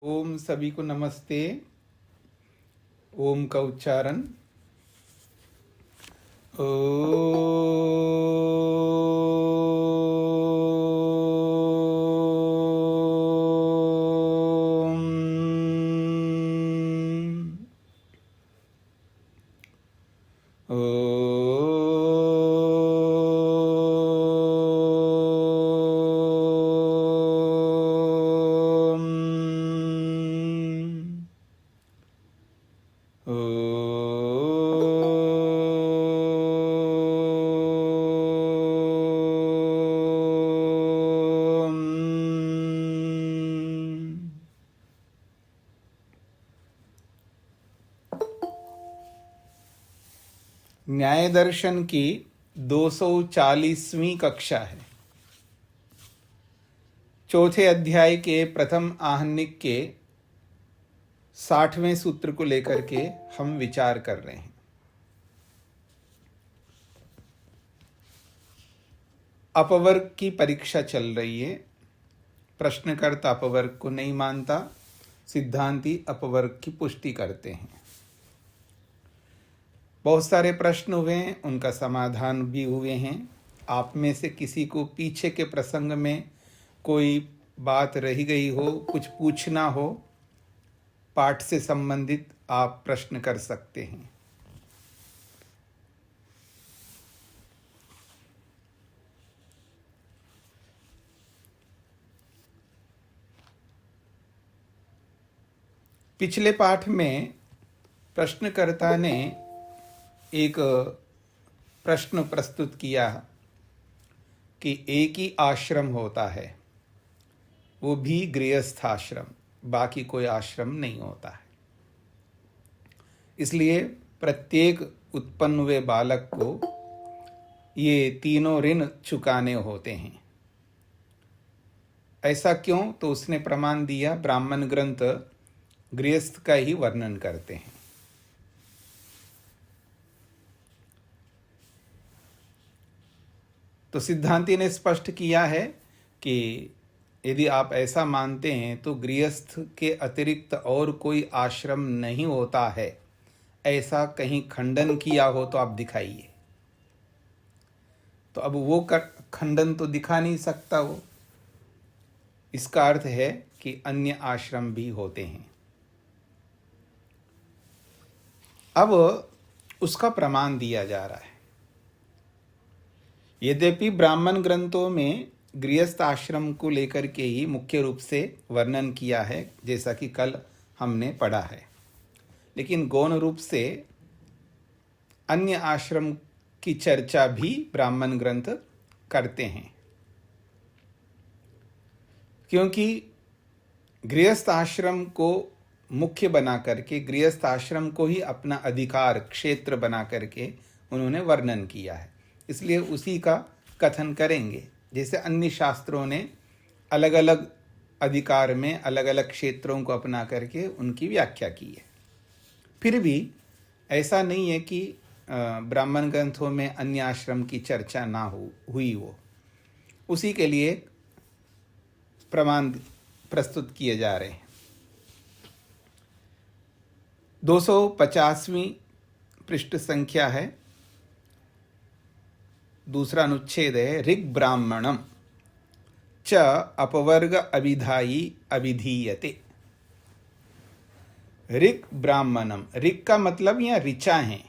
ओम सभी को नमस्ते। ओम का उच्चारण ओम। न्याय दर्शन की 240वीं कक्षा है। चौथे अध्याय के प्रथम आहनिक के 60वें सूत्र को लेकर के हम विचार कर रहे हैं। अपवर्ग की परीक्षा चल रही है। प्रश्नकर्ता अपवर्ग को नहीं मानता, सिद्धांती अपवर्ग की पुष्टि करते हैं। बहुत सारे प्रश्न हुए हैं, उनका समाधान भी हुए हैं। आप में से किसी को पीछे के प्रसंग में कोई बात रह गई हो, कुछ पूछना हो, पाठ से संबंधित आप प्रश्न कर सकते हैं। पिछले पाठ में प्रश्नकर्ता ने एक प्रश्न प्रस्तुत किया कि एक ही आश्रम होता है, वो भी गृहस्थ आश्रम, बाकी कोई आश्रम नहीं होता है। इसलिए प्रत्येक उत्पन्न हुए बालक को ये तीनों ऋण चुकाने होते हैं। ऐसा क्यों? तो उसने प्रमाण दिया, ब्राह्मण ग्रंथ गृहस्थ का ही वर्णन करते हैं। तो सिद्धांती ने स्पष्ट किया है कि यदि आप ऐसा मानते हैं तो गृहस्थ के अतिरिक्त और कोई आश्रम नहीं होता है, ऐसा कहीं खंडन किया हो तो आप दिखाइए। तो अब वो खंडन तो दिखा नहीं सकता वो। इसका अर्थ है कि अन्य आश्रम भी होते हैं। अब उसका प्रमाण दिया जा रहा है। यद्यपि ब्राह्मण ग्रंथों में गृहस्थ आश्रम को लेकर के ही मुख्य रूप से वर्णन किया है, जैसा कि कल हमने पढ़ा है, लेकिन गौण रूप से अन्य आश्रम की चर्चा भी ब्राह्मण ग्रंथ करते हैं। क्योंकि गृहस्थ आश्रम को मुख्य बना करके, गृहस्थ आश्रम को ही अपना अधिकार क्षेत्र बना करके उन्होंने वर्णन किया है, इसलिए उसी का कथन करेंगे। जैसे अन्य शास्त्रों ने अलग अलग अधिकार में अलग अलग क्षेत्रों को अपना करके उनकी व्याख्या की है। फिर भी ऐसा नहीं है कि ब्राह्मण ग्रंथों में अन्य आश्रम की चर्चा ना हुई हो। उसी के लिए प्रमाण प्रस्तुत किए जा रहे हैं। 250वीं पृष्ठ संख्या है, दूसरा अनुच्छेद है, ऋग ब्राह्मणम च अपवर्ग अभिधायी अभिधीयते। ऋग ब्राह्मणम, ऋग का मतलब यहाँ ऋचा है।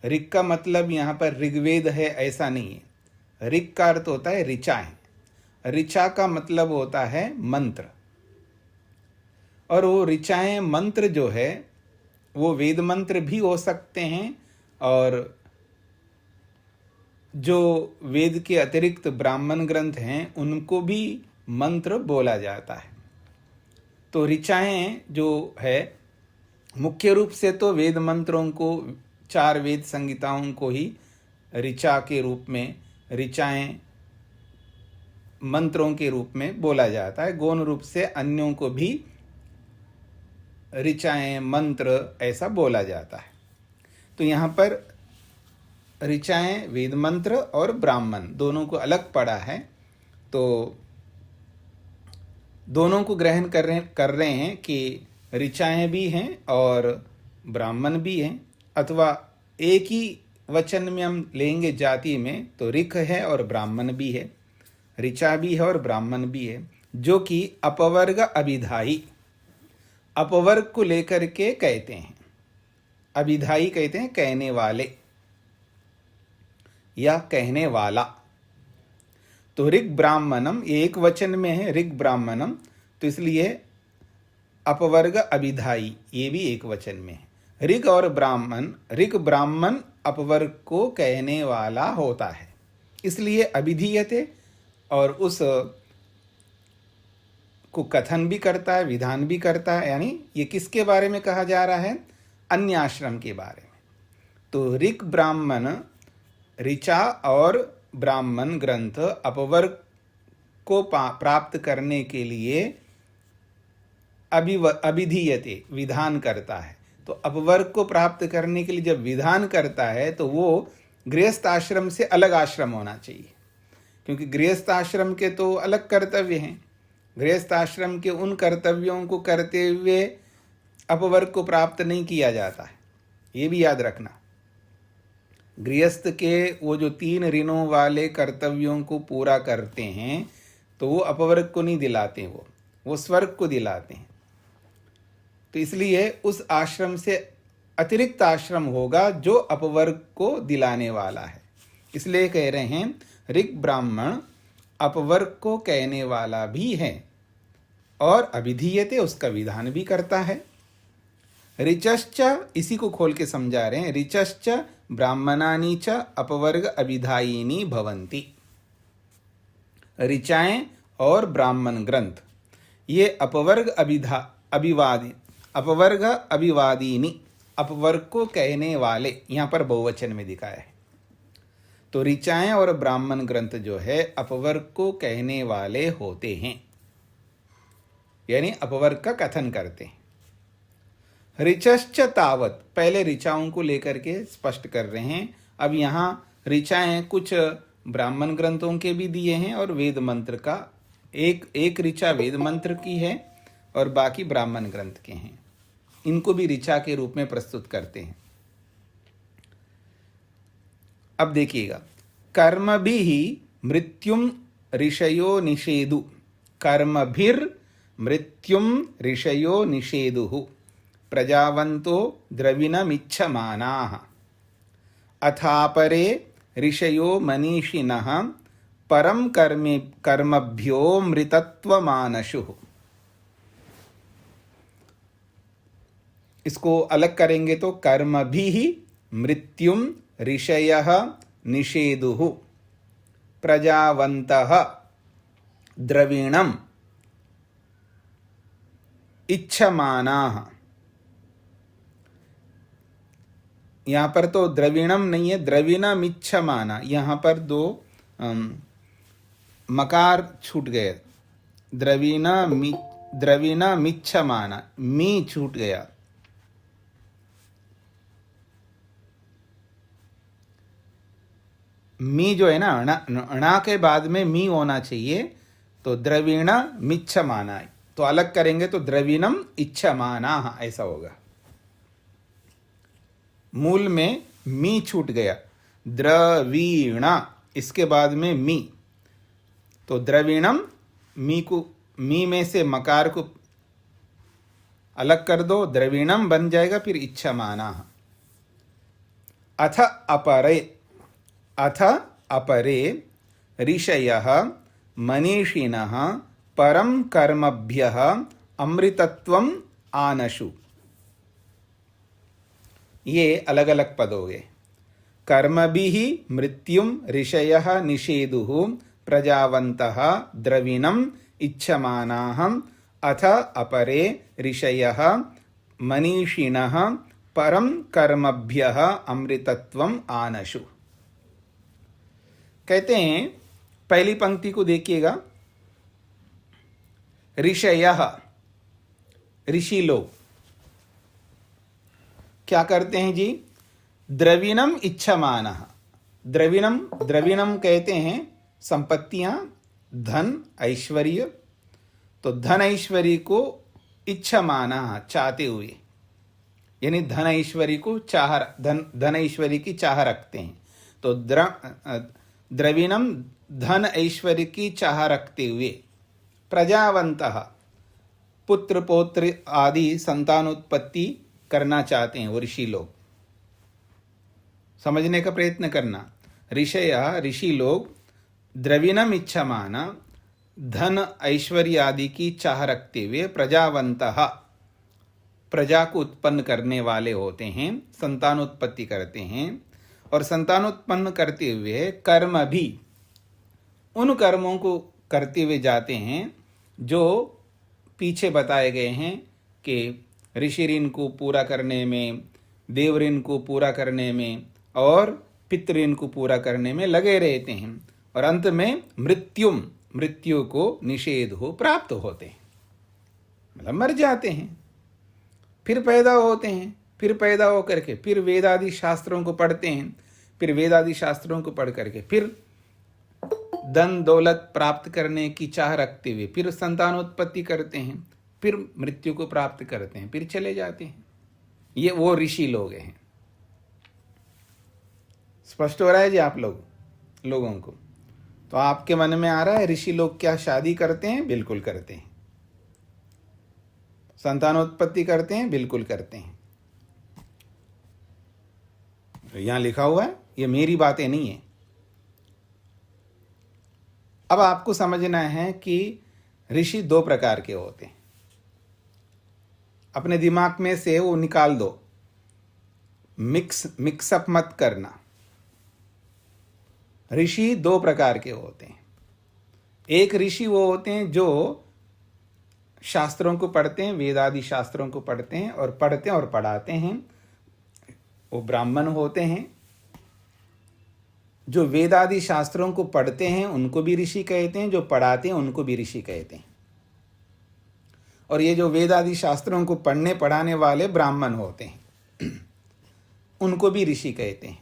ऋग का मतलब यहाँ पर ऋग्वेद है ऐसा नहीं है। ऋग का अर्थ होता है ऋचा है। ऋचा का मतलब होता है मंत्र, और वो ऋचाएं मंत्र जो है वो वेद मंत्र भी हो सकते हैं, और जो वेद के अतिरिक्त ब्राह्मण ग्रंथ हैं उनको भी मंत्र बोला जाता है। तो ऋचाएं जो है मुख्य रूप से तो वेद मंत्रों को, 4 वेद संहिताओं को ही ऋचा के रूप में, ऋचाएं मंत्रों के रूप में बोला जाता है। गौण रूप से अन्यों को भी ऋचाएं मंत्र ऐसा बोला जाता है। तो यहाँ पर ऋचाएं वेद मंत्र और ब्राह्मण दोनों को अलग पढ़ा है। तो दोनों को ग्रहण कर रहे हैं कि ऋचाएं भी हैं और ब्राह्मण भी हैं, अथवा एक ही वचन में हम लेंगे जाति में तो ऋक है और ब्राह्मण भी है, ऋचा भी है और ब्राह्मण भी है, जो कि अपवर्ग अभिधायी, अपवर्ग को लेकर के कहते हैं। अभिधायी कहते हैं कहने वाले या कहने वाला। तो ऋग ब्राह्मणम एक वचन में है, ऋग ब्राह्मणम, तो इसलिए अपवर्ग अभिधायी ये भी एक वचन में है। ऋग और ब्राह्मण, ऋग ब्राह्मण अपवर्ग को कहने वाला होता है, इसलिए अभिधीयते, और उस को कथन भी करता है, विधान भी करता है। यानी ये किसके बारे में कहा जा रहा है? अन्य आश्रम के बारे में। तो ऋग ब्राह्मण, ऋचा और ब्राह्मण ग्रंथ अपवर्ग को प्राप्त करने के लिए अभिधीयते विधान करता है। तो अपवर्ग को प्राप्त करने के लिए जब विधान करता है तो वो गृहस्थ आश्रम से अलग आश्रम होना चाहिए, क्योंकि गृहस्थ आश्रम के तो अलग कर्तव्य हैं। गृहस्थ आश्रम के उन कर्तव्यों को करते हुए अपवर्ग को प्राप्त नहीं किया जाता है, ये भी याद रखना। गृहस्थ के वो जो 3 ऋणों वाले कर्तव्यों को पूरा करते हैं तो वो अपवर्ग को नहीं दिलाते, वो स्वर्ग को दिलाते हैं। तो इसलिए उस आश्रम से अतिरिक्त आश्रम होगा जो अपवर्ग को दिलाने वाला है। इसलिए कह रहे हैं ऋग ब्राह्मण अपवर्ग को कहने वाला भी है और अभिधीयते उसका विधान भी करता है। ऋचश्च, इसी को खोल के समझा रहे हैं, ऋचश्च ब्राह्मणानि च अपवर्ग अभिधायिनी भवन्ति। ऋचाएं और ब्राह्मण ग्रंथ ये अपवर्ग अभिवादिनी, अपवर्ग को कहने वाले, यहाँ पर बहुवचन में दिखाया है। तो ऋचाएं और ब्राह्मण ग्रंथ जो है अपवर्ग को कहने वाले होते हैं, यानी अपवर्ग का कथन करते हैं। ऋचश्च तावत, पहले ऋचाओं को लेकर के स्पष्ट कर रहे हैं। अब यहाँ ऋचाएं कुछ ब्राह्मण ग्रंथों के भी दिए हैं और वेद मंत्र का, एक ऋचा वेद मंत्र की है और बाकी ब्राह्मण ग्रंथ के हैं। इनको भी ऋचा के रूप में प्रस्तुत करते हैं। अब देखिएगा, कर्मभिः मृत्युम ऋषयो निषेधु, कर्मभिर् मृत्युम ऋषयो निषेधुः, प्रजावन्तो द्रविणमिच्छमानाः, अथापरे ऋषयो मनीषिणः परम कर्मभ्यो मृतत्वमानशुः। इसको अलग करेंगे तो कर्मभिः मृत्युम ऋषयः निषेधुः, प्रजावन्तः द्रविणम् इच्छमानाः। यहाँ पर तो द्रविणम नहीं है, द्रविणमिच्छमाना, यहाँ पर 2 मकार छूट गए, द्रविणमिच्छमाना, मी छूट गया। मी जो है ना, अणा के बाद में मी होना चाहिए, तो द्रविण मिच्छमाना, तो अलग करेंगे तो द्रविणम इच्छमाना ऐसा होगा। मूल में मी छूट गया, द्रवीण, इसके बाद में मी, तो द्रविणम, मी में से मकार को अलग कर दो, द्रविणम बन जाएगा, फिर इच्छमाना। अथ अपरे ऋषयः मनीषिणः परम कर्मभ्यः अमृतत्वम आनशु। ये अलग अलग पद हो गए। कर्मभिः मृत्युम ऋषयः निषेधुः, प्रजावन्तः द्रविणम् इच्छमानाः, अथ अपरे ऋषयः मनीषिणः परम कर्मभ्यः अमृतत्वम आनशु। कहते हैं, पहली पंक्ति को देखिएगा, ऋषयः, ऋषि लोग क्या करते हैं जी? द्रविणम इच्छमानः, द्रविणम कहते हैं संपत्तियां, धन, ऐश्वर्य, तो धन ऐश्वर्य को इच्छा माना, चाहते हुए, यानी धन ऐश्वर्य को धन ऐश्वर्य की चाह रखते हैं। तो द्रविणम धन ऐश्वर्य की चाह रखते हुए प्रजावंतः पुत्र पौत्र आदि संतानोत्पत्ति करना चाहते हैं वो ऋषि लोग। समझने का प्रयत्न करना। ऋषि लोग द्रविणम इच्छा माना, धन ऐश्वर्य आदि की चाह रखते हुए प्रजावंतः प्रजा को उत्पन्न करने वाले होते हैं, संतानोत्पत्ति करते हैं। और संतानोत्पन्न करते हुए कर्म भी उन कर्मों को करते हुए जाते हैं जो पीछे बताए गए हैं कि ऋषि ऋण को पूरा करने में, देव ऋण को पूरा करने में और पितृ ऋण को पूरा करने में लगे रहते हैं। और अंत में मृत्यु को निषेध हो प्राप्त होते हैं, मतलब मर जाते हैं, फिर पैदा होते हैं, फिर पैदा होकर के फिर वेदादि शास्त्रों को पढ़ते हैं, फिर वेदादि शास्त्रों को पढ़ करके फिर धन दौलत प्राप्त करने की चाह रखते हुए फिर संतानोत्पत्ति करते हैं, फिर मृत्यु को प्राप्त करते हैं, फिर चले जाते हैं। ये वो ऋषि लोग हैं। स्पष्ट हो रहा है जी आप लोगों को? तो आपके मन में आ रहा है ऋषि लोग क्या शादी करते हैं? बिल्कुल करते हैं। संतानोत्पत्ति करते हैं? बिल्कुल करते हैं। तो यहां लिखा हुआ है, ये मेरी बातें नहीं है। अब आपको समझना है कि ऋषि दो प्रकार के होते हैं। अपने दिमाग में से वो निकाल दो, मिक्सअप मत करना। ऋषि दो प्रकार के होते हैं। एक ऋषि वो होते हैं जो शास्त्रों को पढ़ते हैं, वेदादि शास्त्रों को पढ़ते हैं और पढ़ाते हैं, वो ब्राह्मण होते हैं। जो वेदादि शास्त्रों को पढ़ते हैं उनको भी ऋषि कहते हैं, जो पढ़ाते हैं उनको भी ऋषि कहते हैं। और ये जो वेदादि शास्त्रों को पढ़ने पढ़ाने वाले ब्राह्मण होते हैं उनको भी ऋषि कहते हैं।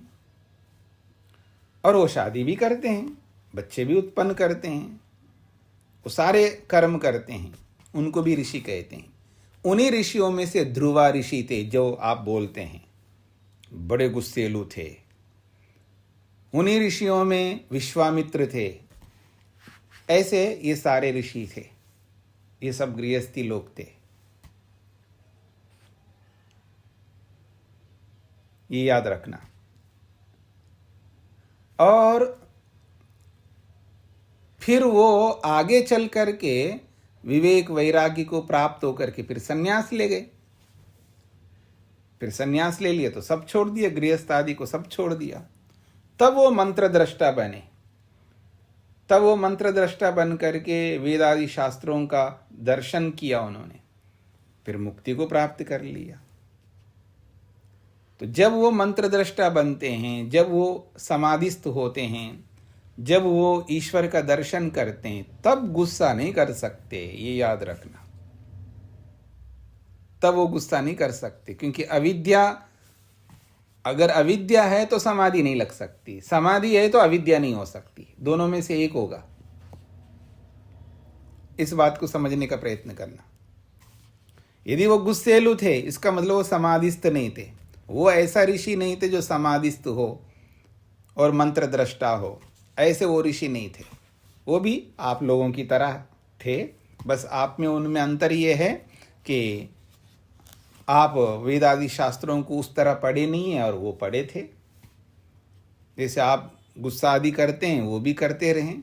और वो शादी भी करते हैं, बच्चे भी उत्पन्न करते हैं, वो सारे कर्म करते हैं, उनको भी ऋषि कहते हैं। उन्हीं ऋषियों में से ध्रुवा ऋषि थे जो आप बोलते हैं, बड़े गुस्सेलू थे। उन्हीं ऋषियों में विश्वामित्र थे। ऐसे ये सारे ऋषि थे, ये सब गृहस्थी लोग थे। ये याद रखना। और फिर वो आगे चल करके विवेक वैराग्य को प्राप्त होकर के फिर सन्यास ले गए। फिर सन्यास ले लिए तो सब छोड़ दिया, गृहस्थ आदि को सब छोड़ दिया। तब वो मंत्र दृष्टा बने। तब वो मंत्र दृष्टा बन करके वेदादि शास्त्रों का दर्शन किया उन्होंने, फिर मुक्ति को प्राप्त कर लिया। तो जब वो मंत्र दृष्टा बनते हैं, जब वो समाधिस्थ होते हैं, जब वो ईश्वर का दर्शन करते हैं, तब गुस्सा नहीं कर सकते, ये याद रखना। तब वो गुस्सा नहीं कर सकते, क्योंकि अगर अविद्या है तो समाधि नहीं लग सकती, समाधि है तो अविद्या नहीं हो सकती, दोनों में से एक होगा। इस बात को समझने का प्रयत्न करना। यदि वो गुस्सेलू थे, इसका मतलब वो समाधिस्थ नहीं थे। वो ऐसा ऋषि नहीं थे जो समाधिस्थ हो और मंत्र दृष्टा हो, ऐसे वो ऋषि नहीं थे। वो भी आप लोगों की तरह थे, बस आप में उनमें अंतर ये है कि आप वेदादि शास्त्रों को उस तरह पढ़े नहीं है और वो पढ़े थे। जैसे आप गुस्सा आदि करते हैं, वो भी करते रहें।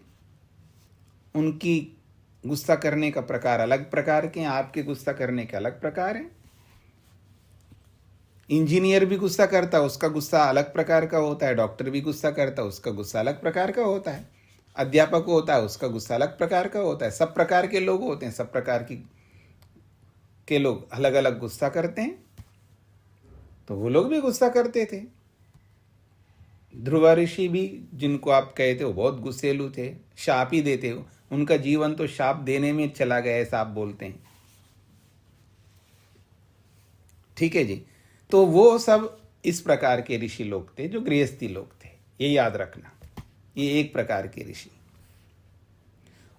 उनकी गुस्सा करने का प्रकार अलग प्रकार के हैं, आपके गुस्सा करने के अलग प्रकार हैं। इंजीनियर भी गुस्सा करता है, उसका गुस्सा अलग प्रकार का होता है। डॉक्टर भी गुस्सा करता है, उसका गुस्सा अलग प्रकार का होता है। अध्यापक होता है, उसका गुस्सा अलग प्रकार का होता है। सब प्रकार के लोग होते हैं, सब प्रकार के लोग अलग अलग गुस्सा करते हैं। तो वो लोग भी गुस्सा करते थे। ध्रुव ऋषि भी, जिनको आप कहते हो, बहुत गुस्सेलू थे, शाप ही देते हो। उनका जीवन तो शाप देने में चला गया, ऐसा आप बोलते हैं। ठीक है जी। तो वो सब इस प्रकार के ऋषि लोग थे जो गृहस्थी लोग थे, ये याद रखना। ये एक प्रकार के ऋषि।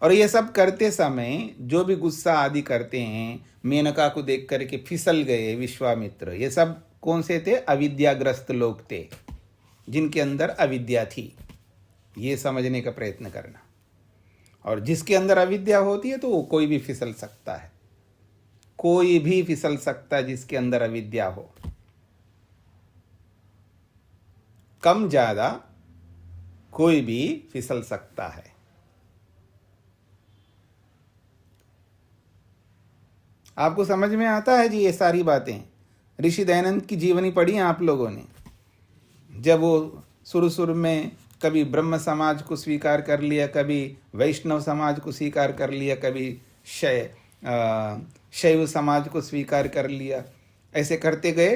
और ये सब करते समय जो भी गुस्सा आदि करते हैं, मेनका को देख करके फिसल गए विश्वामित्र, ये सब कौन से थे? अविद्याग्रस्त लोग थे, जिनके अंदर अविद्या थी। ये समझने का प्रयत्न करना। और जिसके अंदर अविद्या होती है तो वो कोई भी फिसल सकता है, कोई भी फिसल सकता है जिसके अंदर अविद्या हो। कम ज्यादा कोई भी फिसल सकता है। आपको समझ में आता है जी ये सारी बातें? ऋषि दयानंद की जीवनी पढ़ी है आप लोगों ने? जब वो शुरू में कभी ब्रह्म समाज को स्वीकार कर लिया, कभी वैष्णव समाज को स्वीकार कर लिया, कभी शैव समाज को स्वीकार कर लिया, ऐसे करते गए।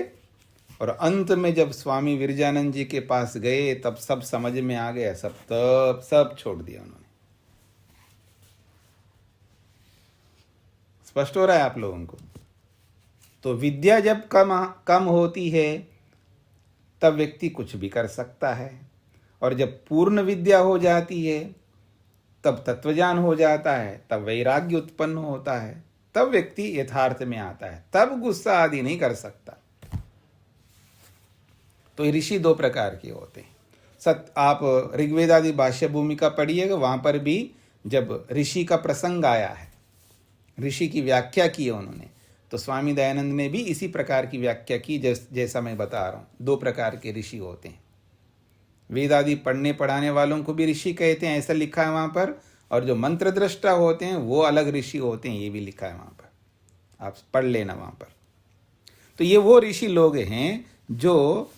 और अंत में जब स्वामी विरजानंद जी के पास गए तब सब समझ में आ गया, सब छोड़ दिया उन्होंने। स्पष्ट हो रहा है आप लोगों को? तो विद्या जब कम होती है तब व्यक्ति कुछ भी कर सकता है, और जब पूर्ण विद्या हो जाती है तब तत्वज्ञान हो जाता है, तब वैराग्य उत्पन्न होता है, तब व्यक्ति यथार्थ में आता है, तब गुस्सा आदि नहीं कर सकता। तो ऋषि दो प्रकार के होते हैं। आप ऋग्वेद आदि भाष्य भूमिका पढ़िएगा, वहां पर भी जब ऋषि का प्रसंग आया है, ऋषि की व्याख्या की है उन्होंने, तो स्वामी दयानंद ने भी इसी प्रकार की व्याख्या की जैसा मैं बता रहा हूं। दो प्रकार के ऋषि होते हैं। वेद आदि पढ़ने पढ़ाने वालों को भी ऋषि कहते हैं, ऐसा लिखा है वहां पर, और जो मंत्र दृष्टा होते हैं वो अलग ऋषि होते हैं, ये भी लिखा है वहां पर, आप पढ़ लेना वहां पर। तो ये वो ऋषि लोग हैं जो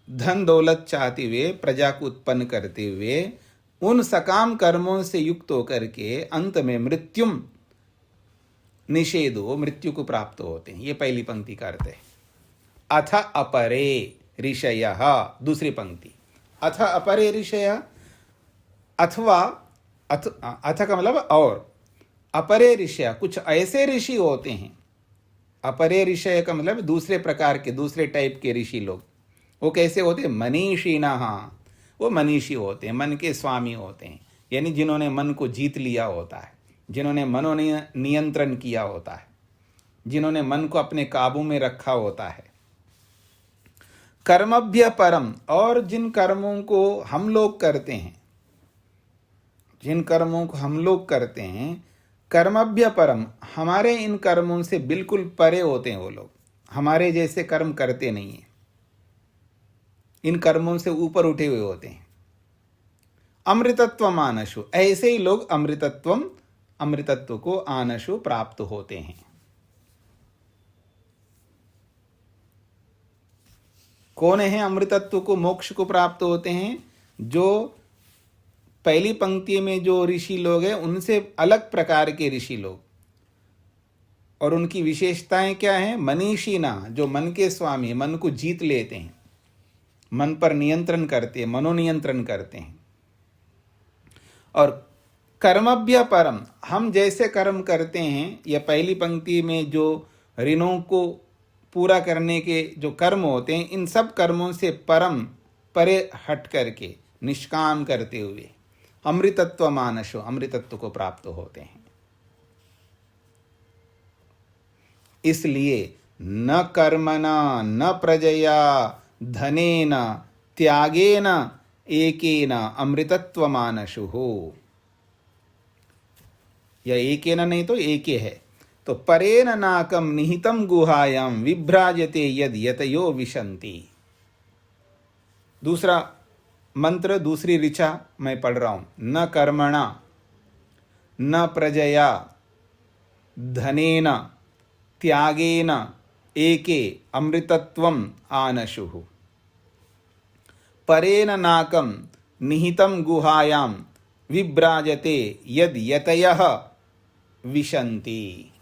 धन दौलत चाहते हुए, प्रजा को उत्पन्न करते हुए, उन सकाम कर्मों से युक्त होकर के अंत में मृत्युम निषेधो, मृत्यु को प्राप्त होते हैं। ये पहली पंक्ति का अर्थ है। अथ अपरे ऋषयः, दूसरी पंक्ति, अथ अपरे ऋषयः, अथवा अथ का मतलब और, अपरे ऋषय, कुछ ऐसे ऋषि होते हैं। अपरे ऋषय का मतलब दूसरे प्रकार के, दूसरे टाइप के ऋषि लोग। वो कैसे होते हैं? मनीषिणः, वो मनीषी होते हैं, मन के स्वामी होते हैं, यानी जिन्होंने मन को जीत लिया होता है, जिन्होंने मनोनियंत्रण किया होता है, जिन्होंने मन को अपने काबू में रखा होता है। कर्मभ्य परम, और जिन कर्मों को हम लोग करते हैं, जिन कर्मों को हम लोग करते हैं, कर्मभ्य परम, हमारे इन कर्मों से बिल्कुल परे होते हैं वो लोग, हमारे जैसे कर्म करते नहीं हैं, इन कर्मों से ऊपर उठे हुए होते हैं। अमृतत्व आनशु, ऐसे ही लोग अमृतत्व को आनशु प्राप्त होते हैं। कौन है अमृतत्व को, मोक्ष को प्राप्त होते हैं? जो पहली पंक्ति में जो ऋषि लोग हैं उनसे अलग प्रकार के ऋषि लोग, और उनकी विशेषताएं क्या हैं? मनीषिणा, जो मन के स्वामी, मन को जीत लेते हैं, मन पर नियंत्रण करते हैं, मनोनियंत्रण करते हैं। और कर्मभ्य परम, हम जैसे कर्म करते हैं, या पहली पंक्ति में जो ऋणों को पूरा करने के जो कर्म होते हैं, इन सब कर्मों से परम, परे हट करके, निष्काम करते हुए अमृतत्व मानसो, अमृतत्व को प्राप्त होते हैं। इसलिए न कर्मणा न प्रजया धनेन त्यागेन एकेन अमृतत्व मानसु हो, या एकेन नहीं तो एके है, तो परेन नाकम निहितम गुहायाम विभ्राजते यद यतयो विशंति। दूसरा मंत्र, दूसरी ऋचा मैं पढ़ रहा हूं। न कर्मणा न प्रजया धनेन त्यागेन एके अमृतत्वम आनशुः, परेन नाकम निहितम गुहायाम विभ्राजते यद यतयः विशन्ति।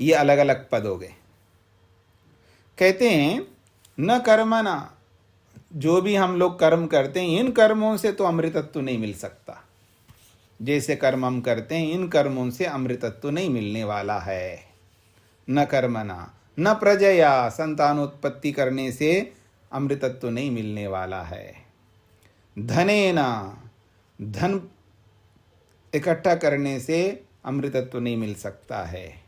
ये अलग अलग पद हो गए। कहते हैं न कर्मणा, जो भी हम लोग कर्म करते हैं, इन कर्मों से तो अमृतत्व नहीं मिल सकता। जैसे कर्म हम करते हैं, इन कर्मों से अमृतत्व नहीं मिलने वाला है। न कर्मणा न प्रजया, संतानोत्पत्ति करने से अमृतत्व नहीं मिलने वाला है। धनेना, धन इकट्ठा करने से अमृतत्व नहीं मिल सकता है,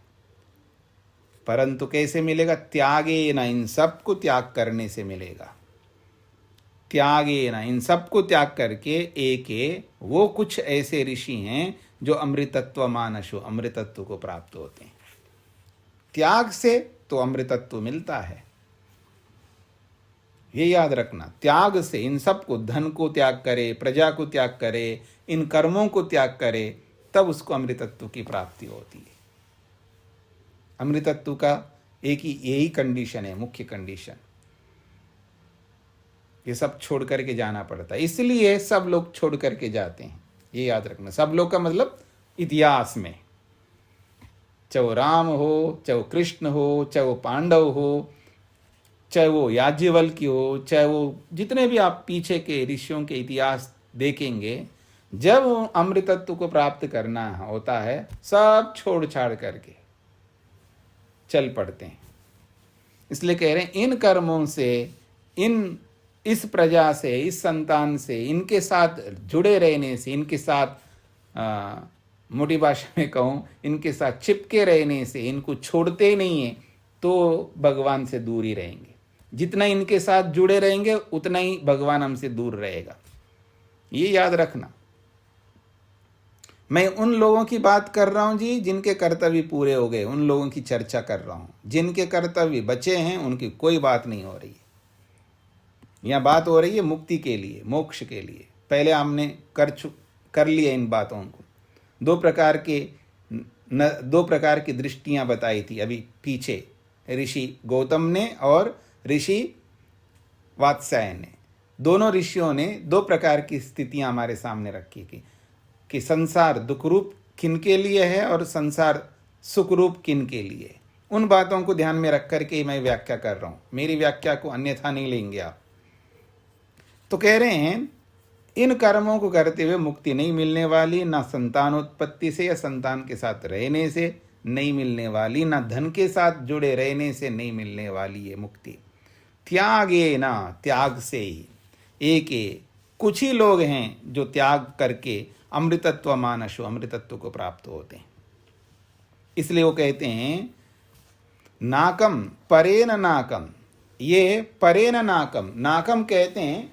परंतु कैसे मिलेगा? त्यागे न, इन सबको त्याग करने से मिलेगा। त्यागे न, इन सबको त्याग करके एक वो कुछ ऐसे ऋषि हैं जो अमृतत्व मानसो, अमृतत्व को प्राप्त होते हैं। त्याग से तो अमृतत्व मिलता है, ये याद रखना। त्याग से, इन सबको, धन को त्याग करे, प्रजा को त्याग करे, इन कर्मों को त्याग करे, तब उसको अमृतत्व की प्राप्ति होती है। अमृतत्व का यही कंडीशन है, मुख्य कंडीशन। ये सब छोड़ करके जाना पड़ता है, इसलिए सब लोग छोड़ करके जाते हैं, ये याद रखना। सब लोग का मतलब इतिहास में, चाहे वो राम हो, चाहे वो कृष्ण हो, चाहे वो पांडव हो, चाहे वो याज्ञवल्क्य हो, चाहे वो जितने भी आप पीछे के ऋषियों के इतिहास देखेंगे, जब अमृतत्व को प्राप्त करना होता है, सब छोड़ छाड़ करके चल पड़ते हैं। इसलिए कह रहे हैं इन कर्मों से, इस प्रजा से, इस संतान से, इनके साथ जुड़े रहने से, इनके साथ मोटी भाषा में कहूँ, इनके साथ चिपके रहने से, इनको छोड़ते ही नहीं है, तो भगवान से दूर ही रहेंगे। जितना इनके साथ जुड़े रहेंगे उतना ही भगवान हमसे दूर रहेगा, ये याद रखना। मैं उन लोगों की बात कर रहा हूं जी जिनके कर्तव्य पूरे हो गए, उन लोगों की चर्चा कर रहा हूं। जिनके कर्तव्य बचे हैं उनकी कोई बात नहीं हो रही है। यहाँ बात हो रही है मुक्ति के लिए, मोक्ष के लिए। पहले हमने कर लिया इन बातों को। दो प्रकार की दृष्टियां बताई थी अभी पीछे, ऋषि गौतम ने और ऋषि वात्स्यायन ने। दोनों ऋषियों ने दो प्रकार की स्थितियां हमारे सामने रखी कि संसार दुख रूप किन के लिए है और संसार सुख रूप किन के लिए। उन बातों को ध्यान में रख करके मैं व्याख्या कर रहा हूं, मेरी व्याख्या को अन्यथा नहीं लेंगे आप। तो कह रहे हैं इन कर्मों को करते हुए मुक्ति नहीं मिलने वाली, ना संतानोत्पत्ति से या संतान के साथ रहने से नहीं मिलने वाली, ना धन के साथ जुड़े रहने से नहीं मिलने वाली ये मुक्ति। त्यागे ना, त्याग से ही। कुछ ही लोग हैं जो त्याग करके अमृतत्व मानसो, अमृतत्व को प्राप्त होते हैं। इसलिए वो कहते हैं नाकम परेन नाकम, ये परेन नाकम, नाकम कहते हैं,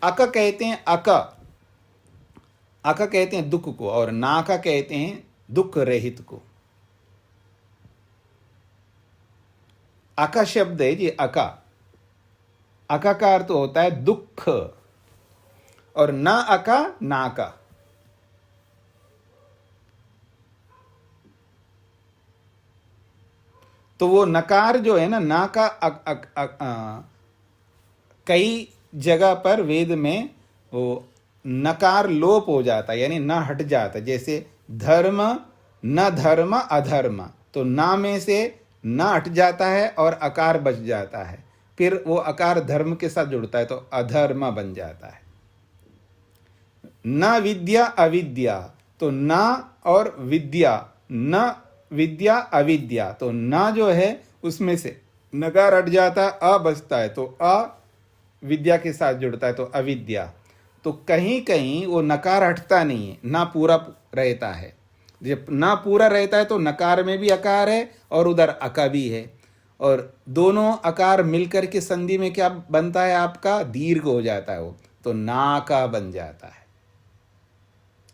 अक कहते हैं, अक कहते हैं दुख को, और नाका कहते हैं दुख रहित को। अका शब्द है जी, अका का अर्थ होता है दुख, और ना अका नाका। तो वो नकार जो है ना का कई जगह पर वेद में वो नकार लोप हो जाता है, यानी ना हट जाता। जैसे धर्म, न धर्म, अधर्म, तो ना में से ना हट जाता है और अकार बच जाता है, फिर वो अकार धर्म के साथ जुड़ता है तो अधर्म बन जाता है। न विद्या अविद्या, तो ना और विद्या, न विद्या अविद्या, तो ना जो है उसमें से नकार हट जाता है, अ बचता है, तो अ विद्या के साथ जुड़ता है तो अविद्या। तो कहीं कहीं वो नकार हटता नहीं है, ना पूरा रहता है। जब ना पूरा रहता है तो नकार में भी अकार है और उधर अका भी है, और दोनों अकार मिलकर के संधि में क्या बनता है आपका? दीर्घ हो जाता है वो, तो नाका बन जाता है।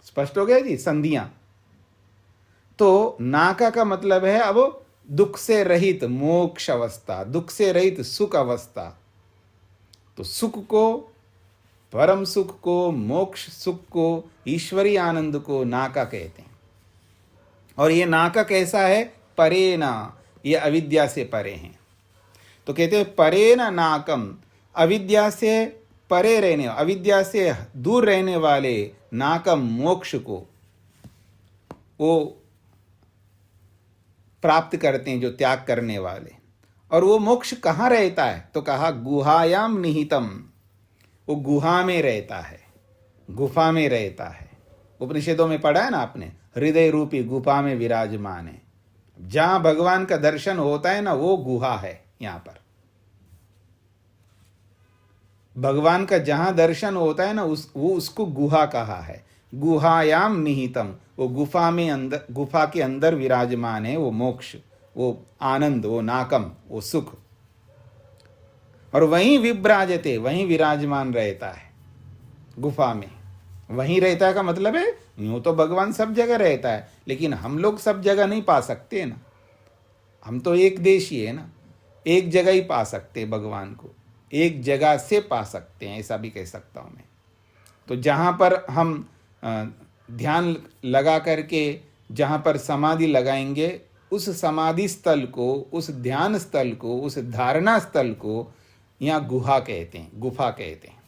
स्पष्ट हो गया जी संधियां। तो नाका का मतलब है अब दुख से रहित मोक्ष अवस्था, दुख से रहित सुख अवस्था। तो सुख को, परम सुख को, मोक्ष सुख को, ईश्वरीय आनंद को नाका कहते हैं। और ये नाका कैसा है? परे ना, ये अविद्या से परे हैं। तो कहते हैं परे न नाकम, अविद्या से परे रहने, अविद्या से दूर रहने वाले नाकम मोक्ष को वो प्राप्त करते हैं, जो त्याग करने वाले। और वो मोक्ष कहाँ रहता है? तो कहा गुहायाम निहितम, वो गुहा में रहता है, गुफा में रहता है। उपनिषदों में पढ़ा है ना आपने, हृदय रूपी गुफा में विराजमान है। जहां भगवान का दर्शन होता है ना, वो गुहा है। यहां पर भगवान का जहां दर्शन होता है ना, वो उसको गुहा कहा है। गुहायाम निहितम, वो गुफा में अंदर, गुफा के अंदर विराजमान है वो मोक्ष, वो आनंद, वो नाकम, वो सुख। और वहीं विभ्राजते, वहीं विराजमान रहता है गुफा में। वहीं रहता है का मतलब है यूं तो भगवान सब जगह रहता है, लेकिन हम लोग सब जगह नहीं पा सकते ना, हम तो एक देशी है ना, एक जगह ही पा सकते हैं भगवान को, एक जगह से पा सकते हैं, ऐसा भी कह सकता हूं मैं। तो जहां पर हम ध्यान लगा करके, जहां पर समाधि लगाएंगे, उस समाधि स्थल को, उस ध्यान स्थल को, उस धारणा स्थल को यहाँ गुहा कहते हैं, गुफा कहते हैं।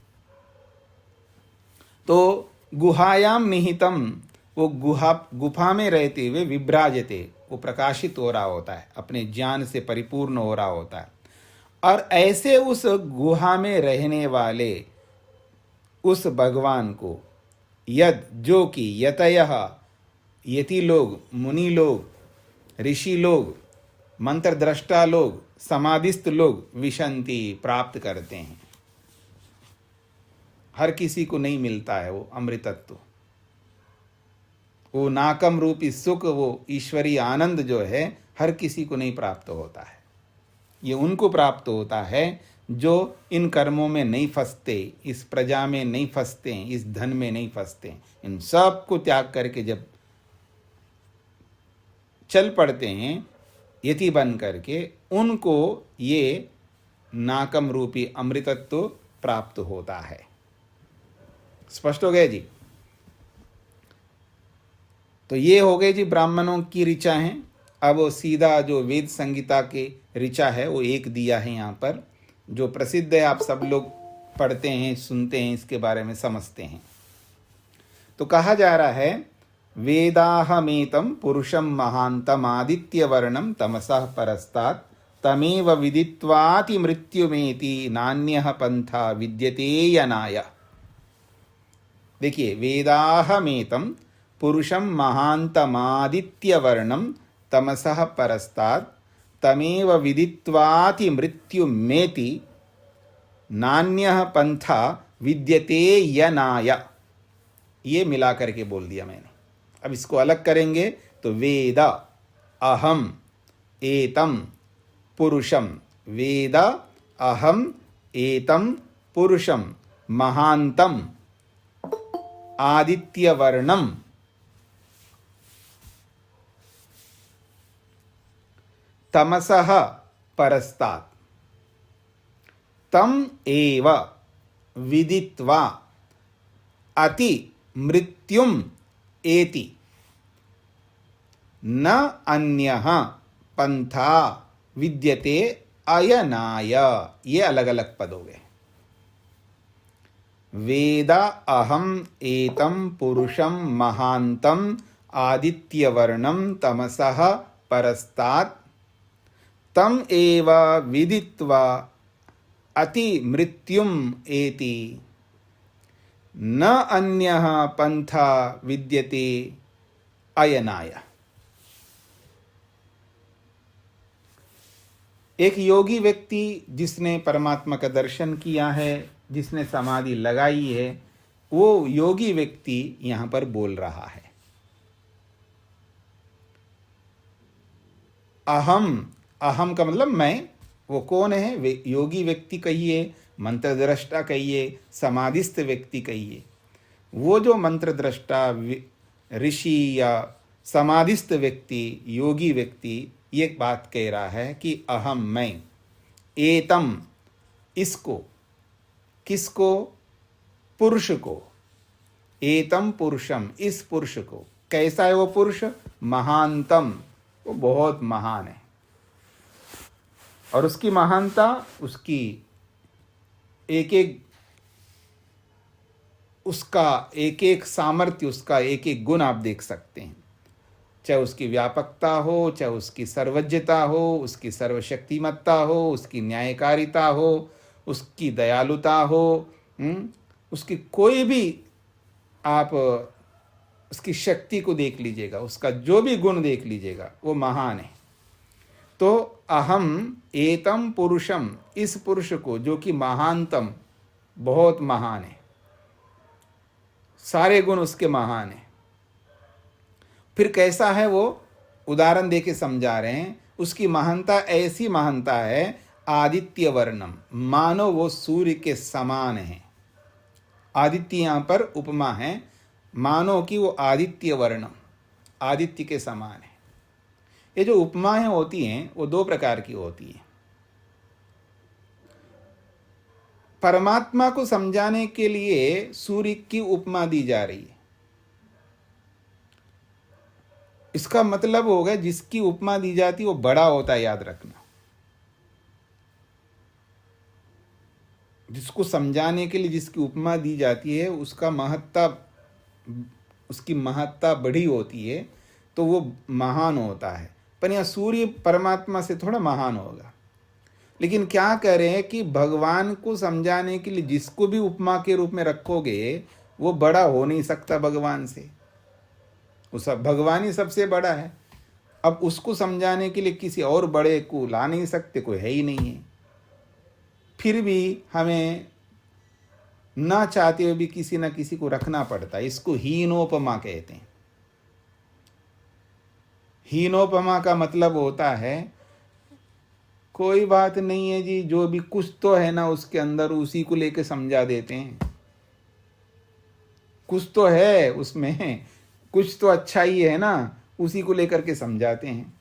तो गुहायाम निहितम, वो गुफा में रहते हुए विभ्राजते, वो प्रकाशित हो रहा होता है, अपने ज्ञान से परिपूर्ण हो रहा होता है। और ऐसे उस गुहा में रहने वाले उस भगवान को यद, जो कि यतयः, यति लोग, मुनि लोग, ऋषि लोग, मंत्र दृष्टा लोग, समाधिस्थ लोग विशंति, प्राप्त करते हैं। हर किसी को नहीं मिलता है वो अमृतत्व, वो नाकम रूपी सुख, वो ईश्वरीय आनंद जो है हर किसी को नहीं प्राप्त होता है। ये उनको प्राप्त होता है जो इन कर्मों में नहीं फंसते, इस प्रजा में नहीं फंसते, इस धन में नहीं फंसते। इन सब को त्याग करके जब चल पड़ते हैं यति बन करके, उनको ये नाकम रूपी अमृतत्व प्राप्त होता है। स्पष्ट हो गया जी? तो ये हो गए जी ब्राह्मणों की ऋचा है। अब वो सीधा जो वेद संगीता के ऋचा है वो एक दिया है यहाँ पर, जो प्रसिद्ध है, आप सब लोग पढ़ते हैं, सुनते हैं, इसके बारे में समझते हैं। तो कहा जा रहा है वेदाहमेतं पुरुषं महान्तम् आदित्यवर्णं तमसः परस्तात् तमेव विदित्वाति मृत्युमेति नान्यः पंथा विद्यते यनाय। देखिए, वेदाहमेतं पुरुषं महान्तमादित्यवर्णं तमसः परस्तात् तमेव विदित्वाति मृत्युमेति नान्यः पंथा विद्यते यनाय। ये मिला करके बोल दिया मैंने। अब इसको अलग करेंगे तो वेद अहम एतम पुरुषम, वेद अहम एतम पुरुषम महांतम आदित्यवर्णम तमसः परस्तात् तम एव विदित्वा अति मृत्युम एति न अन्यः पंथा विद्यते अयनाय। ये अलग अलग पद हो गए। वेद अहम एतं पुरुषं महांतं आदित्यवर्णं तमसः परस्तात् तम एव विदित्वा अति मृत्युम एति न अन्यः पंथा विद्यते अयनाय। एक योगी व्यक्ति जिसने परमात्मा का दर्शन किया है, जिसने समाधि लगाई है, वो योगी व्यक्ति यहां पर बोल रहा है। अहम, अहम का मतलब मैं। वो कौन है? वे योगी व्यक्ति कहिए, मंत्र दृष्टा कहिए, समाधिस्थ व्यक्ति कहिए। वो जो मंत्र दृष्टा ऋषि या समाधिस्थ व्यक्ति, योगी व्यक्ति, ये बात कह रहा है कि अहम, मैं, एतम, इसको, किसको? पुरुष को, एतम पुरुषम, इस पुरुष को। कैसा है वो पुरुष? महानतम, वो बहुत महान है। और उसकी महानता, उसकी एक एक, उसका एक एक सामर्थ्य, उसका एक एक गुण आप देख सकते हैं। चाहे उसकी व्यापकता हो, चाहे उसकी सर्वज्ञता हो, उसकी सर्वशक्तिमत्ता हो, उसकी न्यायकारिता हो, उसकी दयालुता हो, उसकी कोई भी, आप उसकी शक्ति को देख लीजिएगा, उसका जो भी गुण देख लीजिएगा, वो महान है। तो अहम एतम पुरुषम, इस पुरुष को जो कि महानतम, बहुत महान है, सारे गुण उसके महान हैं। फिर कैसा है वो उदाहरण देके समझा रहे हैं। उसकी महानता ऐसी महानता है, आदित्य वर्णम, मानो वो सूर्य के समान है। आदित्य यहाँ पर उपमा है, मानो कि वो आदित्य वर्णम, आदित्य के समान है। ये जो उपमाएं होती हैं वो दो प्रकार की होती हैं। परमात्मा को समझाने के लिए सूर्य की उपमा दी जा रही है। इसका मतलब होगा जिसकी उपमा दी जाती है वो बड़ा होता है, याद रखना। जिसको समझाने के लिए जिसकी उपमा दी जाती है उसकी महत्ता बड़ी होती है, तो वो महान होता है। पर यहाँ सूर्य परमात्मा से थोड़ा महान होगा। लेकिन क्या कह रहे हैं कि भगवान को समझाने के लिए जिसको भी उपमा के रूप में रखोगे वो बड़ा हो नहीं सकता भगवान से। उस भगवान ही सबसे बड़ा है। अब उसको समझाने के लिए किसी और बड़े को ला नहीं सकते, कोई है ही नहीं है। फिर भी हमें ना चाहते हुए भी किसी ना किसी को रखना पड़ता है। इसको हीनोपमा कहते हैं। हीनोपमा का मतलब होता है कोई बात नहीं है जी, जो भी कुछ तो है ना उसके अंदर, उसी को लेके समझा देते हैं। कुछ तो है उसमें, कुछ तो अच्छा ही है ना, उसी को लेकर के समझाते हैं।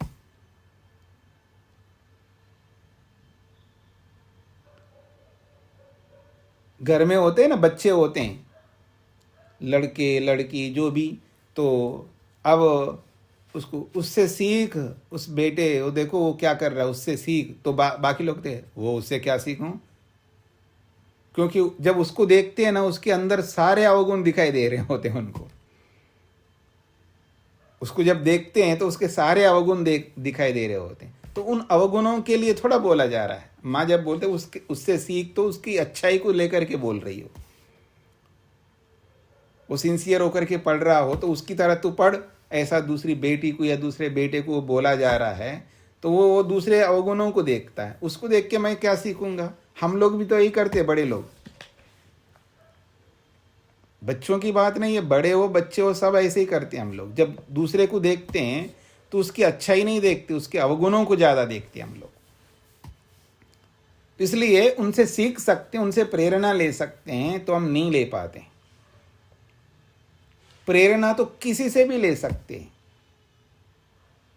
घर में होते हैं ना, बच्चे होते हैं, लड़के लड़की जो भी, तो अब उसको उससे सीख, उस बेटे वो देखो वो क्या कर रहा है उससे सीख, तो बाकी लोग थे वो उससे क्या सीखूं, क्योंकि जब उसको देखते हैं ना उसके अंदर सारे अवगुण दिखाई दे रहे होते हैं उनको। उसको जब देखते हैं तो उसके सारे अवगुण दिखाई दे रहे होते हैं। तो उन अवगुणों के लिए थोड़ा बोला जा रहा है। माँ जब बोलते उससे सीख, तो उसकी अच्छाई को लेकर के बोल रही हो। वो सिंसियर होकर के पढ़ रहा हो तो उसकी तरह तू पढ़, ऐसा दूसरी बेटी को या दूसरे बेटे को बोला जा रहा है, तो वो दूसरे अवगुणों को देखता है। उसको देख के मैं क्या सीखूंगा। हम लोग भी तो यही करते, बड़े लोग। बच्चों की बात नहीं है, बड़े हो बच्चे हो सब ऐसे ही करते हैं हम लोग। जब दूसरे को देखते हैं तो उसकी अच्छाई नहीं देखते, उसके अवगुणों को ज्यादा देखते हैं हम लोग। इसलिए उनसे सीख सकते हैं, उनसे प्रेरणा ले सकते हैं, तो हम नहीं ले पाते। प्रेरणा तो किसी से भी ले सकते हैं।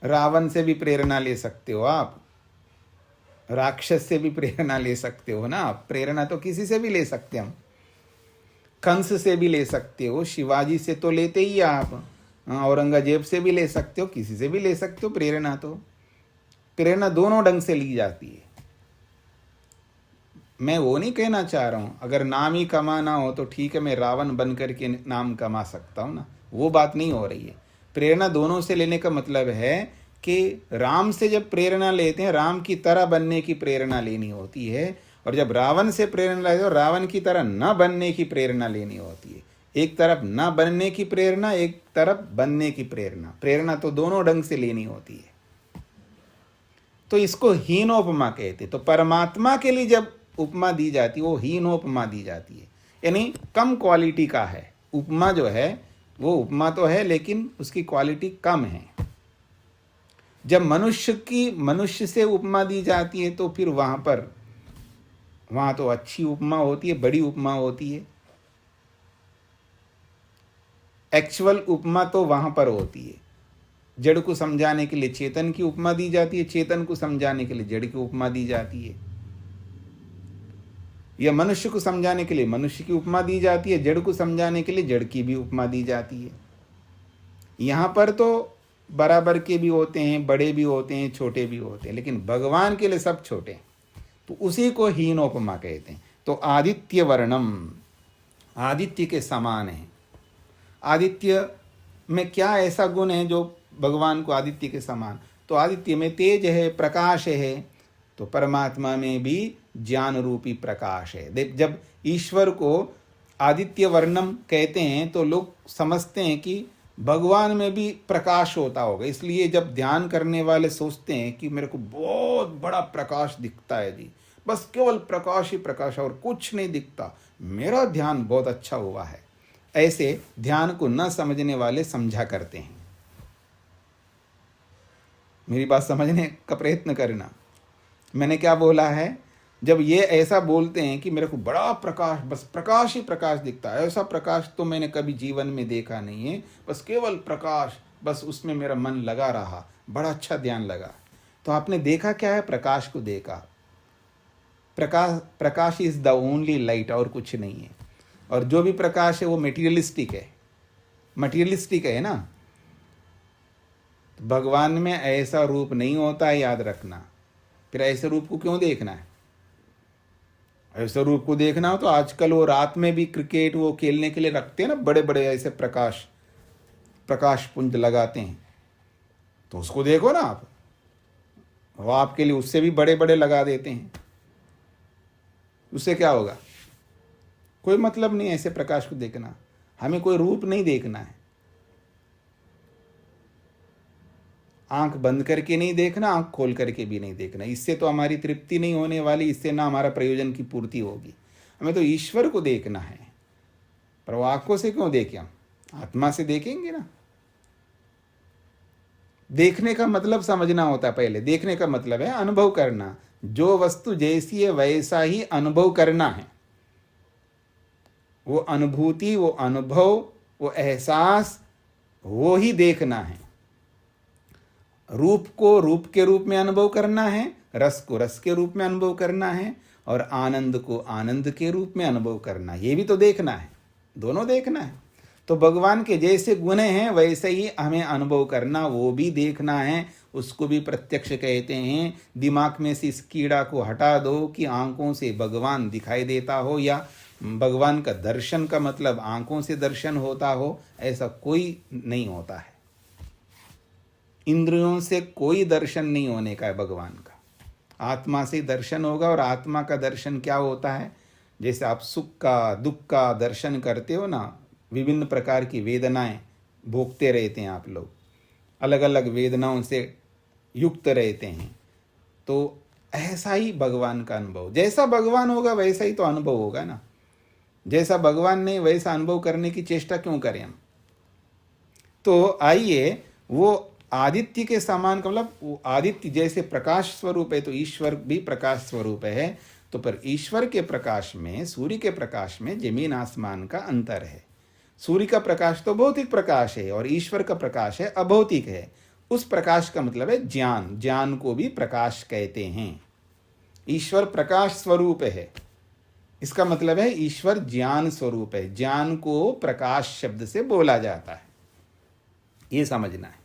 रावण से भी प्रेरणा ले सकते हो आप, राक्षस से भी प्रेरणा ले सकते हो ना आप। प्रेरणा तो किसी से भी ले सकते हम। कंस से भी ले सकते हो, शिवाजी से तो लेते ही आप, औरंगजेब से भी ले सकते हो, किसी से भी ले सकते हो प्रेरणा। तो प्रेरणा दोनों ढंग से ली जाती है। मैं वो नहीं कहना चाह रहा हूँ अगर नाम ही कमाना हो तो ठीक है, मैं रावण बन करके नाम कमा सकता हूँ ना, वो बात नहीं हो रही है। प्रेरणा दोनों से लेने का मतलब है कि राम से जब प्रेरणा लेते हैं, राम की तरह बनने की प्रेरणा लेनी होती है, और जब रावण से प्रेरणा लेते हो, रावण की तरह न बनने की प्रेरणा लेनी होती है। एक तरफ न बनने की प्रेरणा, एक तरफ बनने की प्रेरणा। प्रेरणा तो दोनों ढंग से लेनी होती है। तो इसको हीनोपमा कहते। तो परमात्मा के लिए जब उपमा दी जाती है वो हीनोपमा दी जाती है, यानी कम क्वालिटी का है। उपमा जो है वो उपमा तो है लेकिन उसकी क्वालिटी कम है। जब मनुष्य से उपमा दी जाती है तो फिर वहां तो अच्छी उपमा होती है, बड़ी उपमा होती है। एक्चुअल उपमा तो वहां पर होती है। जड़ को समझाने के लिए चेतन की उपमा दी जाती है, चेतन को समझाने के लिए जड़ की उपमा दी जाती है। या मनुष्य को समझाने के लिए मनुष्य की उपमा दी जाती है, जड़ को समझाने के लिए जड़ की भी उपमा दी जाती है। यहाँ पर तो बराबर के भी होते हैं, बड़े भी होते हैं, छोटे भी होते हैं, लेकिन भगवान के लिए सब छोटे हैं, तो उसी को हीनोपमा कहते हैं। तो आदित्य वर्णम, आदित्य के समान है। आदित्य में क्या ऐसा गुण है जो भगवान को आदित्य के समान? तो आदित्य में तेज है, प्रकाश है, तो परमात्मा में भी ज्ञान रूपी प्रकाश है। जब ईश्वर को आदित्य वर्णम कहते हैं तो लोग समझते हैं कि भगवान में भी प्रकाश होता होगा। इसलिए जब ध्यान करने वाले सोचते हैं कि मेरे को बहुत बड़ा प्रकाश दिखता है जी, बस केवल प्रकाश ही प्रकाश और कुछ नहीं दिखता, मेरा ध्यान बहुत अच्छा हुआ है, ऐसे ध्यान को न समझने वाले समझा करते हैं। मेरी बात समझने का प्रयत्न करना। मैंने क्या बोला है, जब ये ऐसा बोलते हैं कि मेरे को बड़ा प्रकाश, बस प्रकाश ही प्रकाश दिखता है, ऐसा प्रकाश तो मैंने कभी जीवन में देखा नहीं है, बस केवल प्रकाश, बस उसमें मेरा मन लगा रहा, बड़ा अच्छा ध्यान लगा। तो आपने देखा क्या है? प्रकाश को देखा। प्रकाश इज द ओनली लाइट, और कुछ नहीं है। और जो भी प्रकाश है वो मटेरियलिस्टिक है, मटेरियलिस्टिक है ना। तो भगवान में ऐसा रूप नहीं होता है, याद रखना। फिर ऐसे रूप को क्यों देखना है? ऐसे रूप को देखना हो तो आजकल वो रात में भी क्रिकेट वो खेलने के लिए रखते हैं ना, बड़े बड़े ऐसे प्रकाश पुंज लगाते हैं, तो उसको देखो ना आप। वो आपके लिए उससे भी बड़े बड़े लगा देते हैं, उससे क्या होगा? कोई मतलब नहीं ऐसे प्रकाश को देखना। हमें कोई रूप नहीं देखना है, आंख बंद करके नहीं देखना, आंख खोल करके भी नहीं देखना। इससे तो हमारी तृप्ति नहीं होने वाली, इससे ना हमारा प्रयोजन की पूर्ति होगी। हमें तो ईश्वर को देखना है। पर वो आंखों से क्यों देखें? हम आत्मा से देखेंगे ना। देखने का मतलब समझना होता है। पहले देखने का मतलब है अनुभव करना। जो वस्तु जैसी है वैसा ही अनुभव करना है। वो अनुभूति, वो अनुभव, वो एहसास, वो ही देखना है। रूप को रूप के रूप में अनुभव करना है, रस को रस के रूप में अनुभव करना है, और आनंद को आनंद के रूप में अनुभव करना, ये भी तो देखना है। दोनों देखना है। तो भगवान के जैसे गुण हैं वैसे ही हमें अनुभव करना, वो भी देखना है। उसको भी प्रत्यक्ष कहते हैं। दिमाग में से इस कीड़ा को हटा दो कि आंखों से भगवान दिखाई देता हो, या भगवान का दर्शन का मतलब आंखों से दर्शन होता हो, ऐसा कोई नहीं होता है। इंद्रियों से कोई दर्शन नहीं होने का है भगवान का। आत्मा से दर्शन होगा। और आत्मा का दर्शन क्या होता है? जैसे आप सुख का दुख का दर्शन करते हो ना, विभिन्न प्रकार की वेदनाएं भोगते रहते हैं आप लोग, अलग अलग वेदनाओं से युक्त रहते हैं। तो ऐसा ही भगवान का अनुभव, जैसा भगवान होगा वैसा ही तो अनुभव होगा ना। जैसा भगवान नहीं वैसा अनुभव करने की चेष्टा क्यों करें हम? तो आइए, वो आदित्य के समान का मतलब, वो आदित्य जैसे प्रकाश स्वरूप है तो ईश्वर भी प्रकाश स्वरूप है। तो पर ईश्वर के प्रकाश में, सूर्य के प्रकाश में जमीन आसमान का अंतर है। सूर्य का प्रकाश तो भौतिक प्रकाश है और ईश्वर का प्रकाश है अभौतिक है। उस प्रकाश का मतलब है ज्ञान। ज्ञान को भी प्रकाश कहते हैं। ईश्वर प्रकाश स्वरूप है, इसका मतलब है ईश्वर ज्ञान स्वरूप है। ज्ञान को प्रकाश शब्द से बोला जाता है, ये समझना है।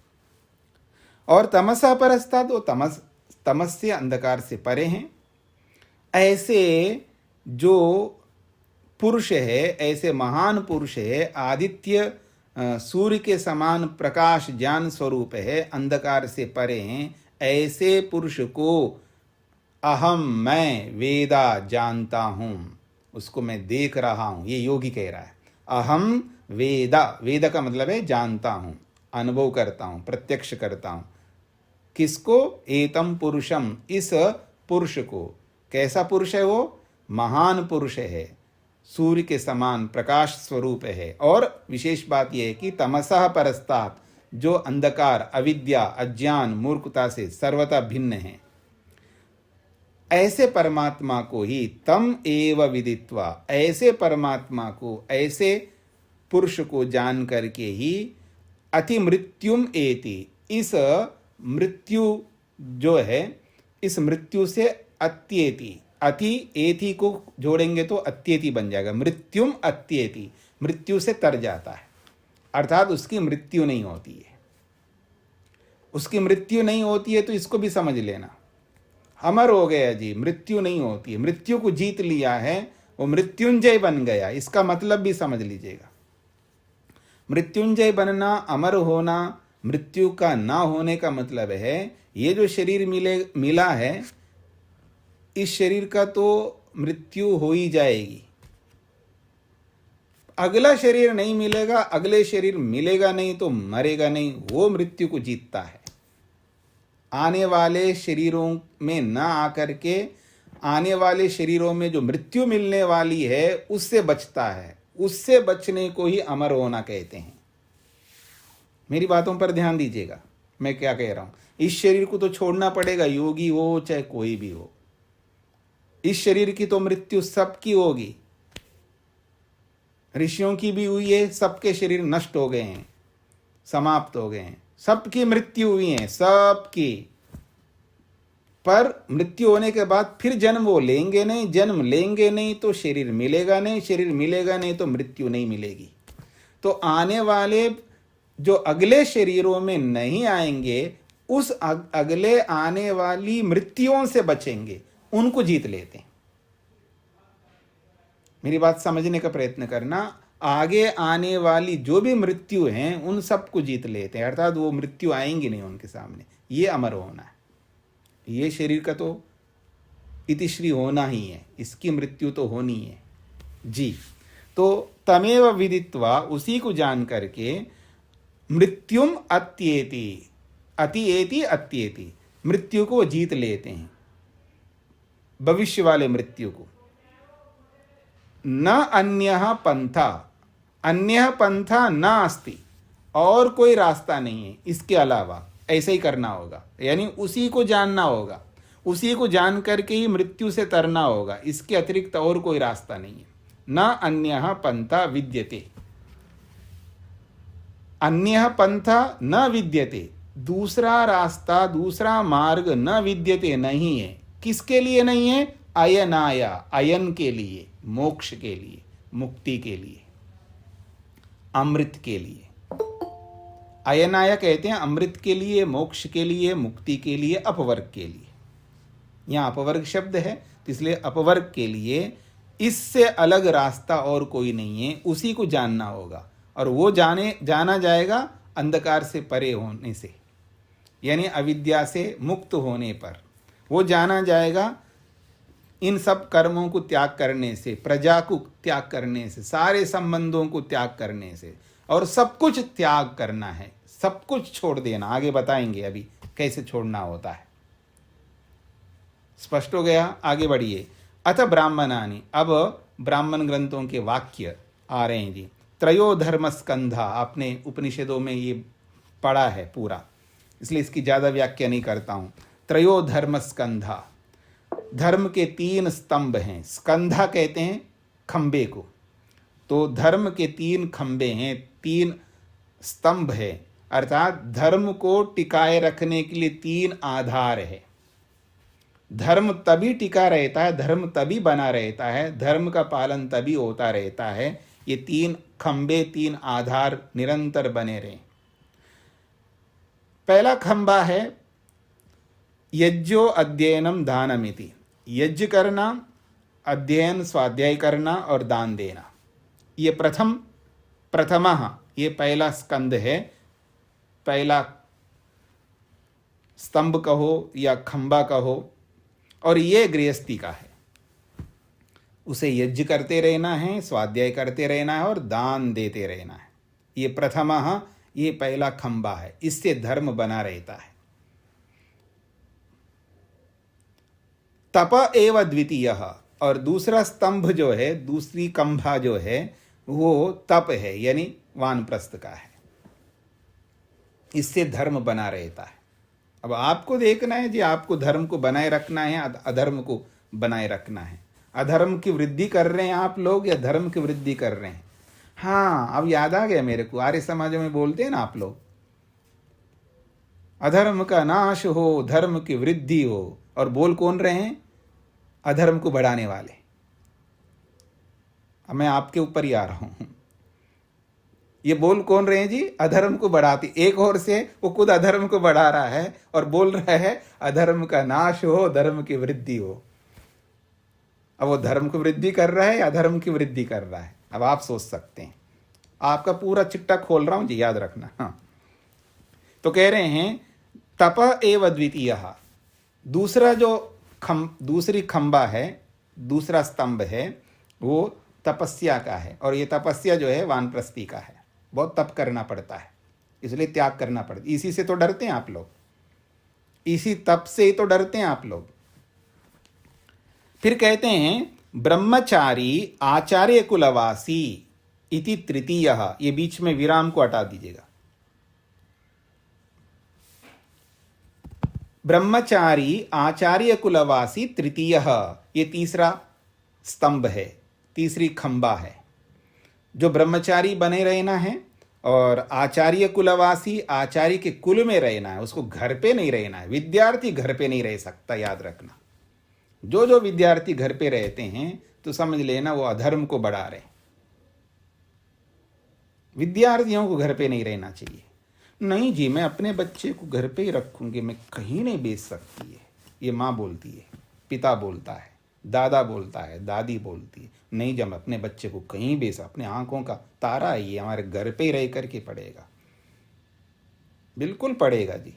और तमसा परस्ता, तो तमस से, अंधकार से परे हैं। ऐसे जो पुरुष है, ऐसे महान पुरुष है, आदित्य सूर्य के समान प्रकाश ज्ञान स्वरूप है, अंधकार से परे हैं। ऐसे पुरुष को अहम, मैं वेदा जानता हूं, उसको मैं देख रहा हूं। ये योगी कह रहा है। अहम वेदा, वेद का मतलब है जानता हूं, अनुभव करता हूं, प्रत्यक्ष करता हूं। किसको? एतम पुरुषम, इस पुरुष को। कैसा पुरुष है वो? महान पुरुष है, सूर्य के समान प्रकाश स्वरूप है। और विशेष बात यह है कि तमसः परस्तात्, जो अंधकार, अविद्या, अज्ञान, मूर्खता से सर्वथा भिन्न है। ऐसे परमात्मा को ही तम एव विदित्वा, ऐसे परमात्मा को, ऐसे पुरुष को जान करके ही अति मृत्युम एति, इस मृत्यु जो है, इस मृत्यु से अत्येति, अति एति को जोड़ेंगे तो अत्येति बन जाएगा। मृत्युम अत्येति, मृत्यु से तर जाता है, अर्थात उसकी मृत्यु नहीं होती है। उसकी मृत्यु नहीं होती है तो इसको भी समझ लेना, अमर हो गया जी, मृत्यु नहीं होती है। मृत्यु को जीत लिया है, वो मृत्युंजय बन गया, इसका मतलब भी समझ लीजिएगा। मृत्युंजय बनना, अमर होना, मृत्यु का ना होने का मतलब है ये जो शरीर मिला है, इस शरीर का तो मृत्यु हो ही जाएगी। अगला शरीर नहीं मिलेगा, अगले शरीर मिलेगा नहीं तो मरेगा नहीं, वो मृत्यु को जीतता है। आने वाले शरीरों में ना आकर के, आने वाले शरीरों में जो मृत्यु मिलने वाली है उससे बचता है, उससे बचने को ही अमर होना कहते हैं। मेरी बातों पर ध्यान दीजिएगा, मैं क्या कह रहा हूं। इस शरीर को तो छोड़ना पड़ेगा, योगी हो चाहे कोई भी हो। इस शरीर की तो मृत्यु सबकी होगी, ऋषियों की भी हुई है, सबके शरीर नष्ट हो गए हैं, समाप्त हो गए हैं, सबकी मृत्यु हुई है, सबकी। पर मृत्यु होने के बाद फिर जन्म वो लेंगे नहीं, जन्म लेंगे नहीं तो शरीर मिलेगा नहीं, शरीर मिलेगा नहीं तो मृत्यु नहीं मिलेगी। तो आने वाले जो अगले शरीरों में नहीं आएंगे, उस अगले आने वाली मृत्युओं से बचेंगे, उनको जीत लेते हैं। मेरी बात समझने का प्रयत्न करना। आगे आने वाली जो भी मृत्यु हैं उन सबको जीत लेते हैं, अर्थात वो मृत्यु आएंगी नहीं उनके सामने। ये अमर होना है। ये शरीर का तो इतिश्री होना ही है, इसकी मृत्यु तो होनी है जी। तो तमेव विदित्वा, उसी को जान करके, मृत्युम अत्येति, अतिएति अत्येति, मृत्यु को जीत लेते हैं, भविष्य वाले मृत्यु को। न अन्यः पंथा, अन्यः पंथा न अस्ति, और कोई रास्ता नहीं है इसके अलावा। ऐसे ही करना होगा, यानी उसी को जानना होगा, उसी को जान करके ही मृत्यु से तरना होगा, इसके अतिरिक्त और कोई रास्ता नहीं है। न अन्यः पंथा विद्यते, अन्यः पंथा न विद्यते, दूसरा रास्ता, दूसरा मार्ग न विद्यते, नहीं है। किसके लिए नहीं है? अयनाया, अयन के लिए, मोक्ष के लिए, मुक्ति के लिए, अमृत के लिए। अयनाया कहते हैं अमृत के लिए, मोक्ष के लिए, मुक्ति के लिए, अपवर्ग के लिए। यहाँ अपवर्ग शब्द है तो इसलिए अपवर्ग के लिए। इससे अलग रास्ता और कोई नहीं है, उसी को जानना होगा। और वो जाना जाएगा अंधकार से परे होने से, यानी अविद्या से मुक्त होने पर। वो जाना जाएगा इन सब कर्मों को त्याग करने से, प्रजा को त्याग करने से, सारे संबंधों को त्याग करने से, और सब कुछ त्याग करना है, सब कुछ छोड़ देना। आगे बताएंगे अभी कैसे छोड़ना होता है। स्पष्ट हो गया? आगे बढ़िए। अथ ब्राह्मणानि, अब ब्राह्मण ग्रंथों के वाक्य आ रहे हैं जी। त्रयो धर्म स्कंधा, आपने उपनिषदों में ये पढ़ा है पूरा, इसलिए इसकी ज़्यादा व्याख्या नहीं करता हूँ। त्रयो धर्म स्कंधा, धर्म के 3 स्तंभ हैं। स्कंधा कहते हैं खंबे को, तो धर्म के 3 खंबे हैं, 3 स्तंभ है, अर्थात धर्म को टिकाए रखने के लिए 3 आधार है। धर्म तभी टिका रहता है, धर्म तभी बना रहता है, धर्म का पालन तभी होता रहता है, ये 3 खंबे, 3 आधार निरंतर बने रहें। पहला खंबा है यज्ञो अध्ययनम दानमिति, यज्ञ करना, अध्ययन स्वाध्याय करना और दान देना। ये प्रथमः, ये पहला स्कंद है, पहला स्तंभ कहो या खंबा कहो, और ये गृहस्थी का है। उसे यज्ञ करते रहना है, स्वाध्याय करते रहना है और दान देते रहना है। ये प्रथमः, ये पहला खंबा है, इससे धर्म बना रहता है। तप एव द्वितीयः, और दूसरा स्तंभ जो है, दूसरी खंभा जो है, वो तप है, यानी वानप्रस्थ का है। इससे धर्म बना रहता है। अब आपको देखना है जी, आपको धर्म को बनाए रखना है, अधर्म को बनाए रखना है। अधर्म की वृद्धि कर रहे हैं आप लोग या धर्म की वृद्धि कर रहे हैं? हाँ, अब याद आ गया मेरे को, आर्य समाज में बोलते हैं ना आप लोग, अधर्म का नाश हो, धर्म की वृद्धि हो। और बोल कौन रहे हैं? अधर्म को बढ़ाने वाले। अब मैं आपके ऊपर ही आ रहा हूं। ये बोल कौन रहे हैं जी? अधर्म को बढ़ाती। एक ओर से वो खुद अधर्म को बढ़ा रहा है और बोल रहा है अधर्म का नाश हो, धर्म की वृद्धि हो। अब वो धर्म की वृद्धि कर रहा है या अधर्म की वृद्धि कर रहा है? अब आप सोच सकते हैं। आपका पूरा चिट्टा खोल रहा हूं जी, याद रखना। हाँ, तो कह रहे हैं तप एव द्वितीयः, दूसरा जो दूसरी खंबा है, दूसरा स्तंभ है, वो तपस्या का है। और ये तपस्या जो है वानप्रस्थी का है। बहुत तप करना पड़ता है, इसलिए त्याग करना पड़ता है। इसी से तो डरते हैं आप लोग, इसी तप से ही तो डरते हैं आप लोग। फिर कहते हैं ब्रह्मचारी आचार्य कुलवासी, इति तृतीयः, ये बीच में विराम को हटा दीजिएगा। ब्रह्मचारी आचार्य कुलवासी तृतीयः, ये तीसरा स्तंभ है, तीसरी खंबा है। जो ब्रह्मचारी बने रहना है और आचार्य कुलवासी, आचार्य के कुल में रहना है, उसको घर पे नहीं रहना है। विद्यार्थी घर पे नहीं रह सकता, याद रखना। जो विद्यार्थी घर पे रहते हैं तो समझ लेना वो अधर्म को बढ़ा रहे। विद्यार्थियों को घर पे नहीं रहना चाहिए। नहीं जी, मैं अपने बच्चे को घर पे ही रखूंगी, मैं कहीं नहीं भेज सकती है, ये माँ बोलती है, पिता बोलता है, दादा बोलता है, दादी बोलती है। नहीं, जब अपने बच्चे को कहीं भेज, अपने आंखों का तारा है, ये हमारे घर पे ही रह करके पढ़ेगा, बिल्कुल पढ़ेगा जी।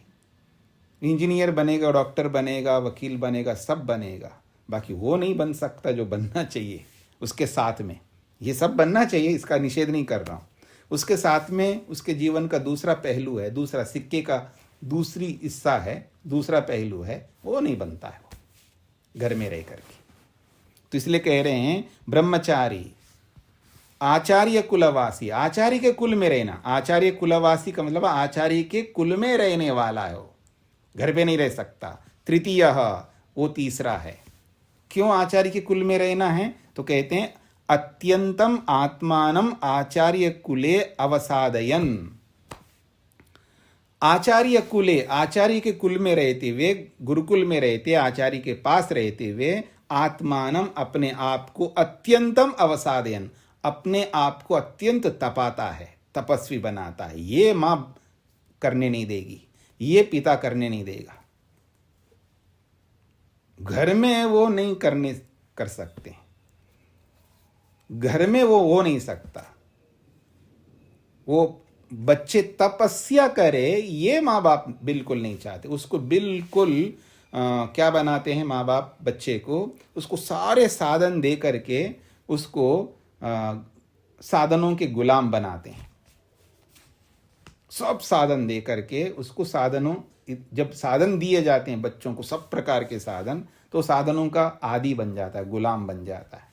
इंजीनियर बनेगा, डॉक्टर बनेगा, वकील बनेगा, सब बनेगा, बाकी वो नहीं बन सकता जो बनना चाहिए उसके साथ में। ये सब बनना चाहिए, इसका निषेध नहीं कर रहा हूँ। उसके साथ में उसके जीवन का दूसरा पहलू है, दूसरा सिक्के का दूसरी हिस्सा है, दूसरा पहलू है, वो नहीं बनता है वो घर में रह करके। तो इसलिए कह रहे हैं ब्रह्मचारी आचार्य कुलवासी, आचार्य के कुल में रहना। आचार्य कुलवासी का मतलब आचार्य के कुल में रहने वाला है, वो घर पे नहीं रह सकता। तृतीय, वो तीसरा है। क्यों आचार्य के कुल में रहना है? तो कहते हैं अत्यंतम आत्मानम आचार्य कुले अवसादयन। आचार्य कुले, आचार्य के कुल में रहते हुए, गुरुकुल में रहते, आचार्य के पास रहते हुए, आत्मानम अपने आप को, अत्यंतम अवसादयन अपने आप को अत्यंत तपाता है, तपस्वी बनाता है। ये मां करने नहीं देगी, ये पिता करने नहीं देगा। घर में वो नहीं कर सकते, घर में वो हो नहीं सकता। वो बच्चे तपस्या करे, ये माँ बाप बिल्कुल नहीं चाहते। उसको बिल्कुल क्या बनाते हैं माँ बाप बच्चे को? उसको सारे साधन दे करके उसको साधनों के गुलाम बनाते हैं। सब साधन दे करके उसको, साधनों, जब साधन दिए जाते हैं बच्चों को, सब प्रकार के साधन, तो साधनों का आदी बन जाता है, गुलाम बन जाता है।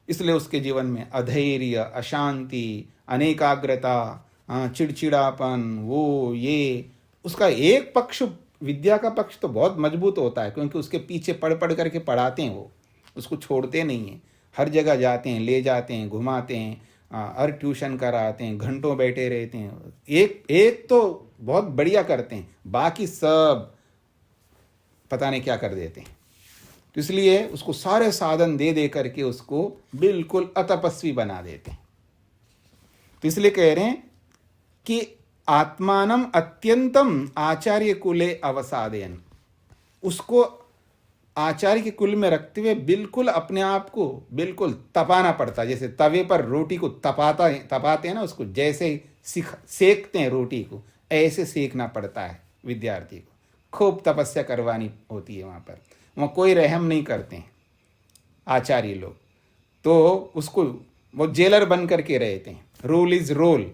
इसलिए उसके जीवन में अधैर्य, अशांति, अनेकाग्रता, चिड़चिड़ापन, वो ये उसका एक पक्ष, विद्या का पक्ष तो बहुत मजबूत होता है, क्योंकि उसके पीछे पढ़ पढ़ करके पढ़ाते हैं, वो उसको छोड़ते नहीं हैं। हर जगह जाते हैं, ले जाते हैं, घुमाते हैं, हर ट्यूशन कराते हैं, घंटों बैठे रहते हैं। एक तो बहुत बढ़िया करते हैं, बाकी सब पता नहीं क्या कर देते हैं। तो इसलिए उसको सारे साधन दे दे करके उसको बिल्कुल अतपस्वी बना देते हैं। तो इसलिए कह रहे हैं कि आत्मानम अत्यंतम आचार्य कुले अवसादयन, उसको आचार्य के कुल में रखते हुए बिल्कुल अपने आप को बिल्कुल तपाना पड़ता है। जैसे तवे पर रोटी को तपाते हैं ना, उसको जैसे सेकते हैं रोटी को, ऐसे सेकना पड़ता है विद्यार्थी को। खूब तपस्या करवानी होती है वहाँ पर। वहाँ कोई रहम नहीं करते हैं आचार्य लोग, तो उसको वो जेलर बन करके रहते हैं। Rule is role.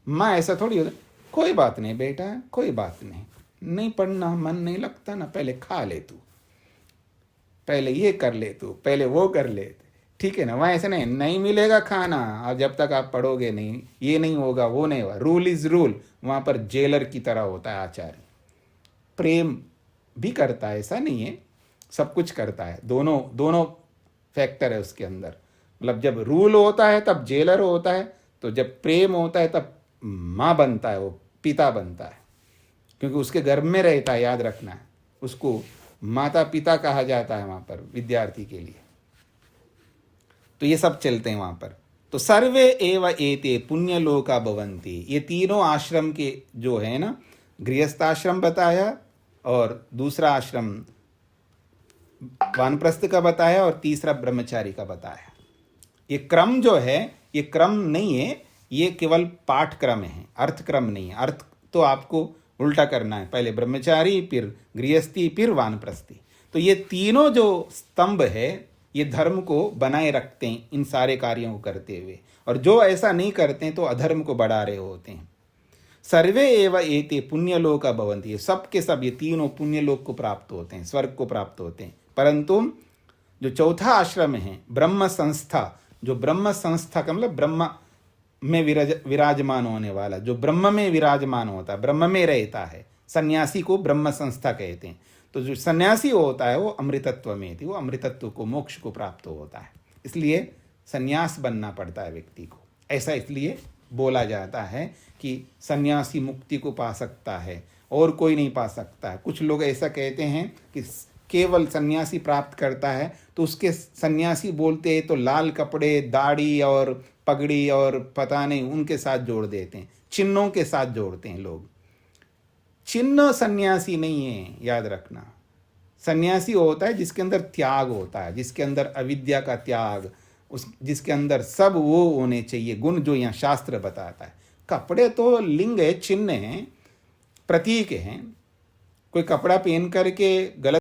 माँ ऐसा थोड़ी होता, कोई बात नहीं बेटा, कोई बात नहीं, नहीं पढ़ना मन नहीं लगता ना, पहले खा ले तू, पहले ये कर ले तू, पहले वो कर ले, ठीक है ना। वहाँ ऐसे नहीं मिलेगा खाना, और जब तक आप पढ़ोगे नहीं, ये नहीं होगा, वो नहीं होगा। Rule is rule. वहाँ पर जेलर की तरह होता है आचार्य। प्रेम भी करता है, ऐसा नहीं है, सब कुछ करता है। दोनों फैक्टर है उसके अंदर। मतलब जब रूल होता है तब जेलर होता है, तो जब प्रेम होता है तब माँ बनता है, वो पिता बनता है, क्योंकि उसके गर्भ में रहता है। याद रखना है, उसको माता पिता कहा जाता है वहाँ पर विद्यार्थी के लिए। तो ये सब चलते हैं वहाँ पर। तो सर्वे एव एते पुण्यलोका भवन्ति, ये तीनों आश्रम के जो है ना, गृहस्थाश्रम बताया, और दूसरा आश्रम वानप्रस्थ का बताया, और तीसरा ब्रह्मचारी का बताया। ये क्रम जो है, ये क्रम नहीं है, ये केवल पाठ क्रम है, अर्थ क्रम नहीं है। अर्थ तो आपको उल्टा करना है, पहले ब्रह्मचारी, फिर गृहस्थी, फिर वानप्रस्थी। तो ये तीनों जो स्तंभ है, ये धर्म को बनाए रखते हैं इन सारे कार्यों को करते हुए, और जो ऐसा नहीं करते हैं तो अधर्म को बढ़ा रहे होते हैं। सर्वे एव एते पुण्यलोका भवन्ति, सब के सब ये तीनों पुण्यलोक को प्राप्त होते हैं, स्वर्ग को प्राप्त होते हैं। परंतु जो चौथा आश्रम है ब्रह्म संस्था, जो ब्रह्म संस्था का मतलब ब्रह्म में विराजमान होने वाला, जो ब्रह्म में विराजमान होता है, ब्रह्म में रहता है, सन्यासी को ब्रह्म संस्था कहते हैं। तो जो सन्यासी होता है वो अमृतत्व में थी, वो अमृतत्व को, मोक्ष को प्राप्त होता है। इसलिए सन्यास बनना पड़ता है व्यक्ति को। ऐसा इसलिए बोला जाता है कि सन्यासी मुक्ति को पा सकता है और कोई नहीं पा सकता है। कुछ लोग ऐसा कहते हैं कि केवल सन्यासी प्राप्त करता है, तो उसके सन्यासी बोलते हैं तो लाल कपड़े, दाढ़ी और पगड़ी और पता नहीं उनके साथ जोड़ देते हैं, चिन्हों के साथ जोड़ते हैं लोग। चिन्ह सन्यासी नहीं है, याद रखना। सन्यासी होता है जिसके अंदर त्याग होता है, जिसके अंदर अविद्या का त्याग, जिसके अंदर सब वो होने चाहिए गुण जो यहाँ शास्त्र बताता है। कपड़े तो लिंग है, चिन्ह है, प्रतीक हैं। कोई कपड़ा पहन करके गलत